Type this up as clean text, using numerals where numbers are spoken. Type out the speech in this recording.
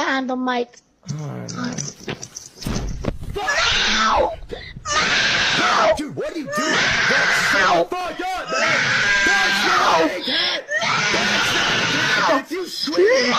behind the mic. Dude, what are you doing? That's so fucked up, man! That's not a big head! That's not a big head! If you scream,